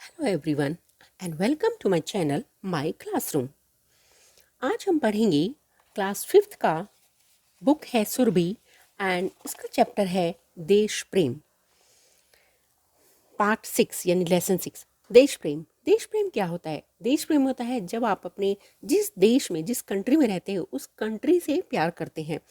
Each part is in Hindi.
Hello everyone and welcome to my channel my classroom. आज हम पढ़ेंगे क्लास फिफ्थ का बुक है सुरभि एंड उसका चैप्टर है देश प्रेम। पार्ट 6 यानी लेसन 6। देश प्रेम। देश प्रेम क्या होता है? देश प्रेम होता है जब आप अपने जिस देश में जिस कंट्री में रहते हो उस कंट्री से प्यार करते हैं।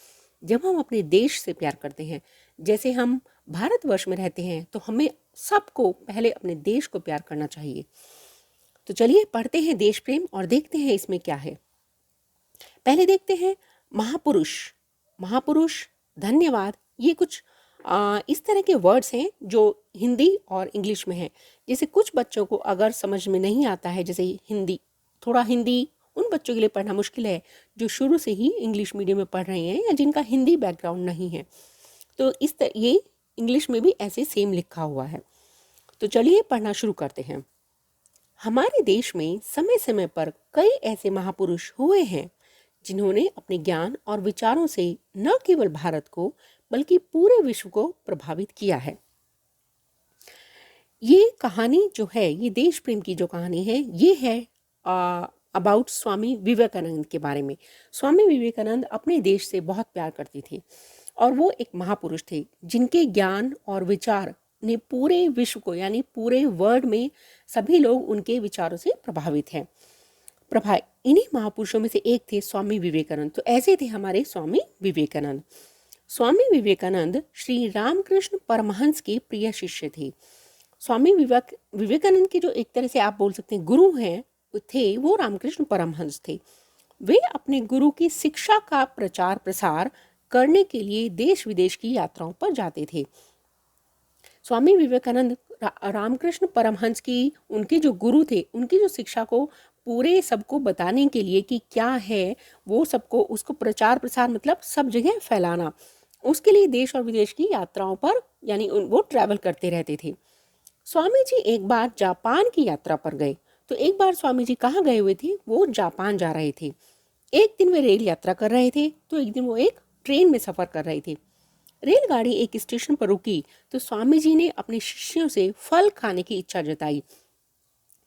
जब हम अपने देश से प्यार करते हैं, जैसे हम भारतवर्ष में रहते हैं, तो हमें सबको पहले अपने देश को प्यार करना चाहिए। तो चलिए पढ़ते हैं देश प्रेम और देखते हैं इसमें क्या है। पहले देखते हैं महापुरुष। महापुरुष, धन्यवाद, ये कुछ इस तरह के वर्ड्स हैं जो हिंदी और इंग्लिश में हैं। जैसे कुछ बच्चों को अगर समझ में नहीं आता है, जैसे हिंदी उन बच्चों के लिए पढ़ना मुश्किल है जो शुरू से ही इंग्लिश मीडियम में पढ़ रहे हैं या जिनका हिंदी बैकग्राउंड नहीं है। तो ये इंग्लिश में भी ऐसे सेम लिखा हुआ है। तो चलिए पढ़ना शुरू करते हैं। हमारे देश में समय समय पर कई ऐसे महापुरुष हुए हैं जिन्होंने अपने ज्ञान और विचारों से न केवल भारत को बल्कि पूरे विश्व को प्रभावित किया है। ये कहानी जो है, ये देश प्रेम की जो कहानी है, ये है अबाउट स्वामी विवेकानंद के बारे में। स्वामी विवेकानंद अपने देश से बहुत प्यार करते थे और वो एक महापुरुष थे जिनके ज्ञान और विचार ने पूरे विश्व को यानी पूरे वर्ल्ड में सभी लोग उनके विचारों से प्रभावित हैं। इन्हीं महापुरुषों में से एक थे स्वामी विवेकानंद। तो ऐसे थे हमारे स्वामी विवेकानंद। स्वामी विवेकानंद श्री रामकृष्ण परमहंस के प्रिय शिष्य थे। स्वामी विवेकानंद के जो एक तरह से आप बोल सकते हैं गुरु हैं थे, वो रामकृष्ण परमहंस थे। वे अपने गुरु की शिक्षा का प्रचार प्रसार करने के लिए देश विदेश की यात्राओं पर जाते थे। स्वामी विवेकानंद रामकृष्ण परमहंस की उनके जो गुरु थे, उनकी जो शिक्षा को पूरे सबको बताने के लिए कि क्या है वो सबको उसको प्रचार प्रसार मतलब सब जगह फैलाना, उसके लिए देश और विदेश की यात्राओं पर यानी वो ट्रैवल करते रहते थे। स्वामी जी एक बार जापान की यात्रा पर गए। तो एक बार स्वामी जी कहाँ गए हुए थे? वो जापान जा रहे थे। एक दिन वे रेल यात्रा कर रहे थे, तो एक दिन वो एक ट्रेन में सफ़र कर रहे थे। रेलगाड़ी एक स्टेशन पर रुकी तो स्वामी जी ने अपने शिष्यों से फल खाने की इच्छा जताई।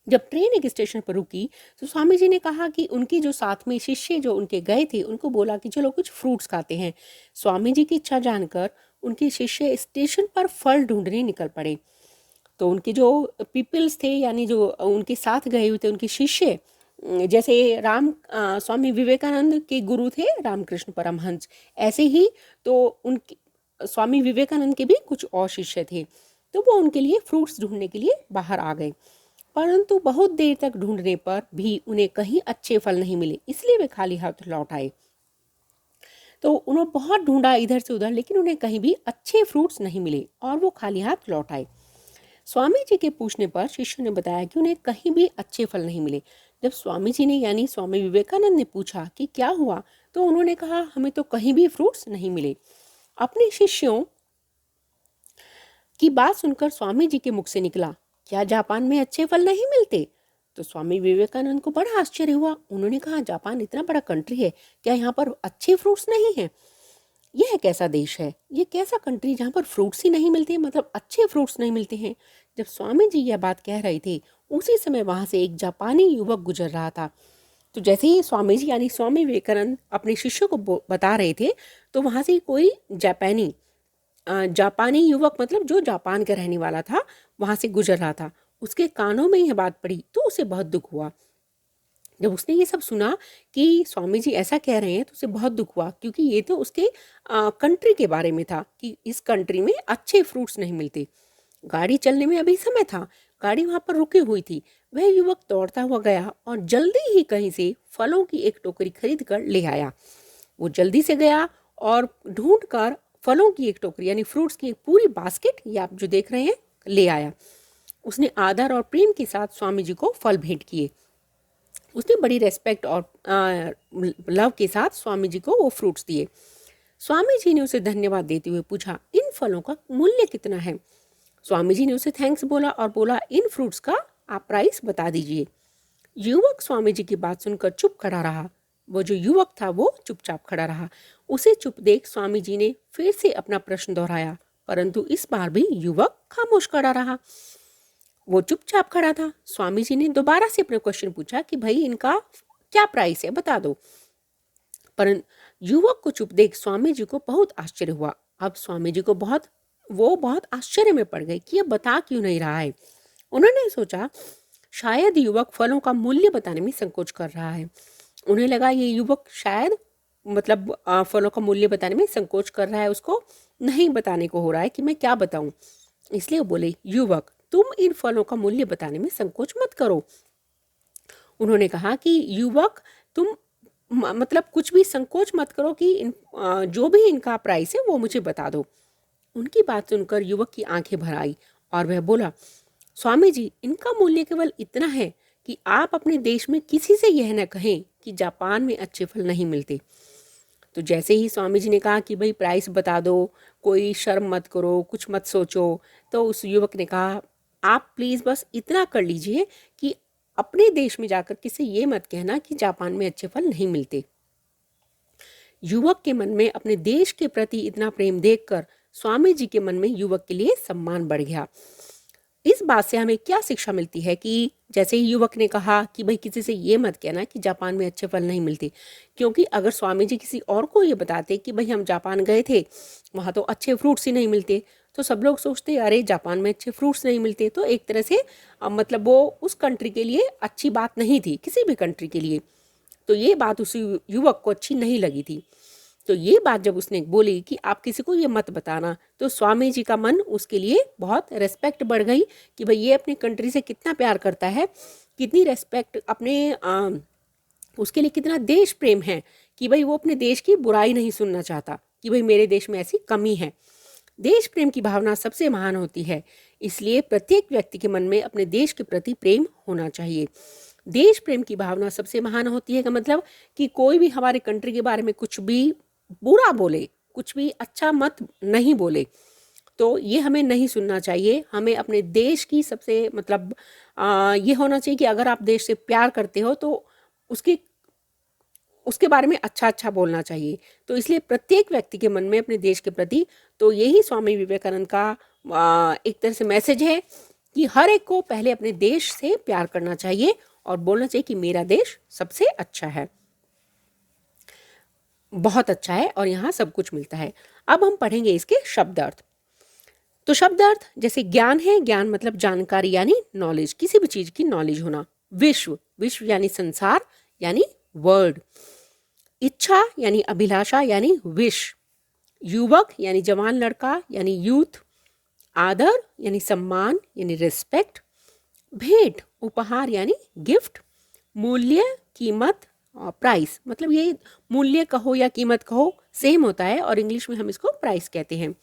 जब ट्रेन एक स्टेशन पर रुकी तो स्वामी जी ने कहा कि उनके जो साथ में शिष्य जो उनके गए थे उनको बोला कि चलो कुछ फ्रूट्स खाते हैं। स्वामी जी की इच्छा जानकर उनके शिष्य स्टेशन पर फल ढूंढने निकल पड़े। तो उनके जो पीपल्स थे यानी जो उनके साथ गए हुए थे उनके शिष्य, जैसे स्वामी विवेकानंद के गुरु थे रामकृष्ण परमहंस, ऐसे ही तो उनके स्वामी विवेकानंद के भी कुछ और शिष्य थे। तो वो उनके लिए फ्रूट्स ढूंढने के लिए बाहर आ गए, परंतु बहुत देर तक ढूंढने पर भी उन्हें कहीं अच्छे फल नहीं मिले, इसलिए वे खाली हाथ लौट आए। तो उन्होंने बहुत ढूंढा इधर से उधर, लेकिन उन्हें कहीं भी अच्छे फ्रूट्स नहीं मिले और वो खाली हाथ लौट आए। स्वामी जी के पूछने पर शिष्यों ने बताया कि उन्हें कहीं भी अच्छे फल नहीं मिले। जब स्वामी जी ने यानी स्वामी विवेकानंद ने पूछा कि क्या हुआ, तो उन्होंने कहा हमें तो कहीं भी फ्रूट्स नहीं मिले। अपने शिष्यों की बात सुनकर स्वामी जी के मुख से निकला, क्या जापान में अच्छे फल नहीं मिलते? तो स्वामी विवेकानंद को बड़ा आश्चर्य हुआ। उन्होंने कहा जापान इतना बड़ा कंट्री है, क्या यहाँ पर अच्छे फ्रूट्स नहीं हैं? यह कैसा देश है, ये कैसा कंट्री जहाँ पर फ्रूट्स ही नहीं मिलते, मतलब अच्छे फ्रूट्स नहीं मिलते हैं। जब स्वामी जी यह बात कह रहे थे उसी समय वहां से एक जापानी युवक गुजर रहा था। तो जैसे ही स्वामी जी यानी स्वामी विवेकानंद अपने शिष्यों को बता रहे थे, तो वहां से कोई जापानी युवक मतलब जो जापान का रहने वाला था वहां से गुजर रहा था। उसके कानों में यह बात पड़ी तो उसे बहुत दुख हुआ। जब उसने ये सब सुना कि स्वामी जी ऐसा कह रहे हैं तो उसे बहुत दुख हुआ, क्योंकि ये तो उसके कंट्री के बारे में था कि इस कंट्री में अच्छे फ्रूट्स नहीं मिलते। गाड़ी चलने में अभी समय था, गाड़ी वहां पर रुकी हुई थी। वह युवक दौड़ता हुआ गया और जल्दी ही कहीं से फलों की एक टोकरी खरीद कर ले आया। वो जल्दी से गया और ढूंढ कर फलों की एक टोकरी यानी फ्रूट्स की एक पूरी बास्केट, ये आप जो देख रहे हैं, ले आया। उसने आदर और प्रेम के साथ स्वामी जी को फल भेंट किए। उसने बड़ी रेस्पेक्ट और लव के साथ स्वामी जी को वो फ्रूट्स दिए। स्वामी जी ने उसे धन्यवाद देते हुए पूछा, इन फलों का मूल्य कितना है? स्वामी जी ने उसे थैंक्स बोला और बोला, इन फ्रूट्स का आप प्राइस बता दीजिए। युवक स्वामी जी की बात सुनकर चुप खड़ा रहा। वो जो युवक था वो चुपचाप खड़ा रहा। उसे चुप देख स्वामी जी ने फिर से अपना प्रश्न दोहराया, परंतु इस बार भी युवक खामोश खड़ा रहा। वो चुपचाप खड़ा था। स्वामी जी ने दोबारा से अपने क्वेश्चन पूछा कि भाई इनका क्या प्राइस है, बता दो। पर युवक को चुप देख स्वामी जी को बहुत आश्चर्य हुआ। अब स्वामी जी को बहुत आश्चर्य में पड़ गए कि ये बता क्यों नहीं रहा है। उन्होंने सोचा शायद युवक फलों का मूल्य बताने में संकोच कर रहा है। उन्हें लगा ये युवक शायद मतलब फलों का मूल्य बताने में संकोच कर रहा है, उसको नहीं बताने को हो रहा है कि मैं क्या बताऊं। इसलिए वो बोले, युवक तुम इन फलों का मूल्य बताने में संकोच मत करो। उन्होंने कहा कि युवक तुम मतलब कुछ भी संकोच मत करो कि जो भी इनका प्राइस है वो मुझे बता दो। उनकी बात सुनकर युवक की आंखें भर आई और वह बोला, स्वामी जी इनका मूल्य केवल इतना है कि आप अपने देश में किसी से यह न कहें कि जापान में अच्छे फल नहीं मिलते। तो जैसे ही स्वामी जी ने कहा कि भाई प्राइस बता दो, कोई शर्म मत करो, कुछ मत सोचो, तो उस युवक ने कहा आप प्लीज़ बस इतना कर लीजिए कि अपने देश में जाकर किसी ये मत कहना कि जापान में अच्छे फल नहीं मिलते। युवक के मन में अपने देश के प्रति इतना प्रेम देखकर स्वामी जी के मन में युवक के लिए सम्मान बढ़ गया। इस बात से हमें क्या शिक्षा मिलती है कि जैसे ही युवक ने कहा कि भाई किसी से ये मत कहना कि जापान में अच्छे फल नहीं मिलते, क्योंकि अगर स्वामी जी किसी और को ये बताते कि भाई हम जापान गए थे, वहाँ तो अच्छे फ्रूट्स ही नहीं मिलते, तो सब लोग सोचते अरे जापान में अच्छे फ्रूट्स नहीं मिलते, तो एक तरह से मतलब वो उस कंट्री के लिए अच्छी बात नहीं थी, किसी भी कंट्री के लिए। तो ये बात उस युवक को अच्छी नहीं लगी थी। तो ये बात जब उसने बोली कि आप किसी को ये मत बताना, तो स्वामी जी का मन उसके लिए बहुत रेस्पेक्ट बढ़ गई कि भाई ये अपनी कंट्री से कितना प्यार करता है, कितनी रेस्पेक्ट अपने उसके लिए कितना देश प्रेम है कि भाई वो अपने देश की बुराई नहीं सुनना चाहता कि भाई मेरे देश में ऐसी कमी है। देश प्रेम की भावना सबसे महान होती है, इसलिए प्रत्येक व्यक्ति के मन में अपने देश के प्रति प्रेम होना चाहिए। देश प्रेम की भावना सबसे महान होती है का मतलब कि कोई भी हमारे कंट्री के बारे में कुछ भी बुरा बोले, कुछ भी अच्छा मत नहीं बोले, तो ये हमें नहीं सुनना चाहिए। हमें अपने देश की सबसे मतलब ये होना चाहिए कि अगर आप देश से प्यार करते हो तो उसके बारे में अच्छा अच्छा बोलना चाहिए। तो इसलिए प्रत्येक व्यक्ति के मन में अपने देश के प्रति, तो यही स्वामी विवेकानंद का एक तरह से मैसेज है कि हर एक को पहले अपने देश से प्यार करना चाहिए और बोलना चाहिए कि मेरा देश सबसे अच्छा है, बहुत अच्छा है और यहाँ सब कुछ मिलता है। अब हम पढ़ेंगे इसके शब्द अर्थ। तो शब्द अर्थ जैसे ज्ञान है, ज्ञान मतलब जानकारी यानी नॉलेज, किसी भी चीज की नॉलेज होना। विश्व, विश्व यानी संसार यानी वर्ल्ड। इच्छा यानी अभिलाषा यानी विश। युवक यानी जवान लड़का यानी यूथ। आदर यानी सम्मान यानी रिस्पेक्ट। भेंट उपहार यानी गिफ्ट। मूल्य कीमत प्राइस, मतलब ये मूल्य कहो या कीमत कहो सेम होता है और इंग्लिश में हम इसको प्राइस कहते हैं।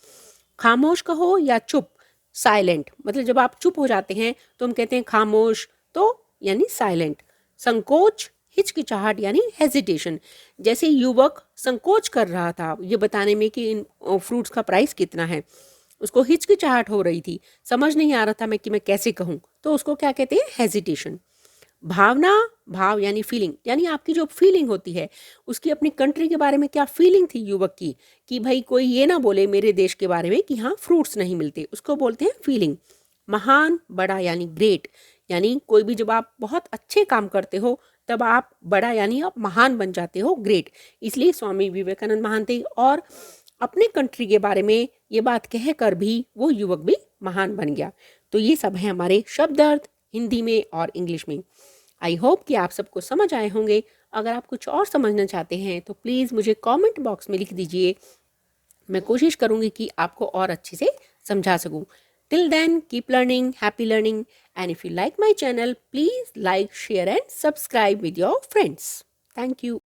खामोश कहो या चुप, साइलेंट, मतलब जब आप चुप हो जाते हैं तो हम कहते हैं खामोश, तो यानी साइलेंट। संकोच हिचकिचाहट यानी हेजिटेशन, जैसे युवक संकोच कर रहा था ये बताने में कि इन फ्रूट्स का प्राइस कितना है, उसको हिचकिचाहट हो रही थी, समझ नहीं आ रहा था मैं कैसे कहूँ, तो उसको क्या कहते हैं, हेजिटेशन। भावना, भाव यानी फीलिंग, यानी आपकी जो फीलिंग होती है, उसकी अपनी कंट्री के बारे में क्या फीलिंग थी युवक की कि भाई कोई ये ना बोले मेरे देश के बारे में कि हाँ फ्रूट्स नहीं मिलते, उसको बोलते हैं फीलिंग। महान, बड़ा यानी ग्रेट, यानी कोई भी जब आप बहुत अच्छे काम करते हो तब आप बड़ा यानी आप महान बन जाते हो, ग्रेट। इसलिए स्वामी विवेकानंद महान थे और अपने कंट्री के बारे में ये बात कहकर भी वो युवक भी महान बन गया। तो ये सब है हमारे शब्द अर्थ हिंदी में और इंग्लिश में। आई होप कि आप सबको समझ आए होंगे। अगर आप कुछ और समझना चाहते हैं तो प्लीज़ मुझे कमेंट बॉक्स में लिख दीजिए, मैं कोशिश करूँगी कि आपको और अच्छे से समझा सकूँ। Till then keep learning, happy learning, and if you like my channel please like, share and subscribe with your friends. Thank you.